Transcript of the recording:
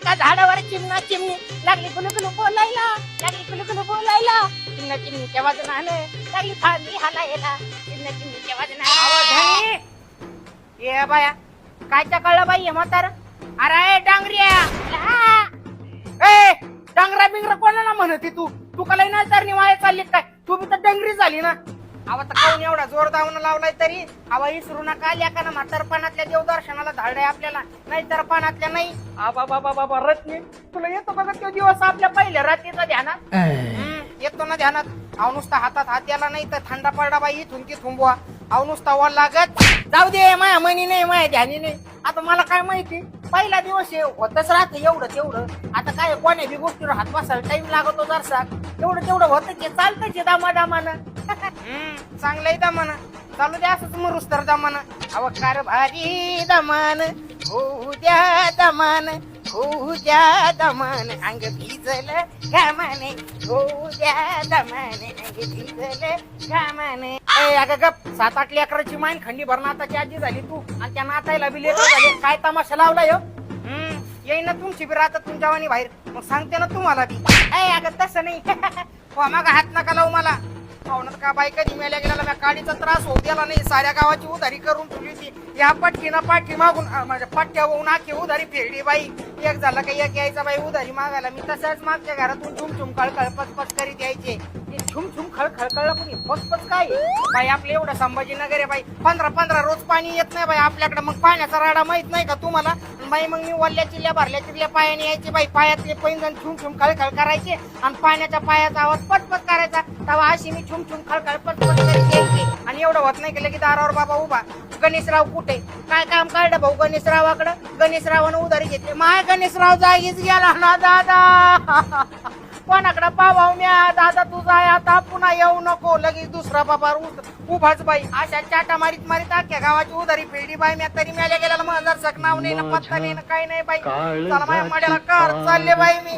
एका झाडावर चिमणा चिमणी लागली कुलुकुलू बोलायला, लागली कुलुकुलू बोलायला. चिमणा चिमणीच्या वाजनानं लागली फांदी हाणायला, चिमणा चिमणीच्या वाजनानं. ये बाया काय कळलं बाई म्हातार? अरे डांगरिया, ए डांगरा बिंगरा कोणाला म्हणती तू? तू का लई ना तर निवाय चालली काय? तू बी तर डंगरी झाली ना. आवा तर काऊन एवढा जोर दावून लावलाय तरी आवा इसरू नका. लेका ना म्हातारपणातल्या देवदर्शनाला धाडलाय आपल्याला, नाही तर पानातल्या नाही. आबा बाबा बाबा रत्नी तुला येतो का तो दिवस आपल्या पहिल्या रात्रीचा ध्यानात? येतो ना ध्यानात. अहो नुसता हातात हात याला नाही तर थंडा पडला बाई इथून ती थांबवा. अहो नुसता वर लागत जाऊ दे. माया मनी नाही माया ध्यानी नाही. आता मला काय माहिती पहिला दिवस होतच राहते एवढं तेवढं. आता काय कोण्या बी गोष्टीवर हात बसायला टाइम लागतो जरसा. एवढं तेवढं होतं की चालतंय दामादामानं. चांगलंय दमानं चालू द्या असंच मरुस तर दमानं. अव कार भारी दमान होऊ द्या दमान, होऊ द्या दमान अंग भिजल घामाने, होऊ द्या दमान अंग भिजल घामाने. अगं गप 7-8 लेकराची माईन खंडी भर नाताची आजी झाली तू आणि त्या नातायला बी लेकर झाले. काय तमाशा लावला यो? येईन ना तुमची बी राहतात तुमच्या वाणी बाहेर. मग सांगते ना तुम्हाला बी. अगं तसं नाही. मागा हात नका लावू मला. पाहुण्यात का बाई कधी मेल्या गेला मी काडीचा त्रास होऊ द्याला नाही. साऱ्या गावाची उधारी करून ठेवली ती. या पटकीना पाठी मागून माझ्या पट्ट्या होऊन आखी उधारी फेडली बाई. एक झाला का एक यायचा बाई उधारी मागायला. मी तसंच मागच्या घरातून झुमझुम खळखळ पचपच करीत यायचे. झुमझुम खळखळ कळलं कुणी पचपच काय बाई? आपलं एवढं संभाजीनगर आहे बाई. 15 रोज पाणी येत नाही बाई आपल्याकडे. मग पाण्याचा राडा माहित नाही का तुम्हाला? बाई मग मी वल्ल्या चिल्ल्या भरल्या चिल्ल्या पायाने यायचे बाई. पायातले पैंजण झुमझुम खळखळ करायचे आणि पाण्याच्या पायाचा आवाज पटपट करायचा. तेव्हा अशी मी झुमझुम खळखळ पटपट करीत यायचे. आणि एवढं होत नाही की दारावर बाबा उभा. गणेशराव कुठे काय काम काढलं भाऊ गणेशरावाकडं? गणेशरावानं उधारी घेतली. माय गणेशराव जागीच गेला ना दादा. कोणाकडे पावाव म्या दादा तुझा आता पुन्हा येऊ नको. लगेच दुसरा बाबा उभाच बाई. अशा चाटा मारीत मारीत अख्ख्या गावाची उधारी फेडी बाई. म्या तरी मेल्या गेल्याला माझं जर नाव नाही ना पत्ता नाही ना काही नाही बाई. चला माझ्या मड्याला कार चालले बाई मी.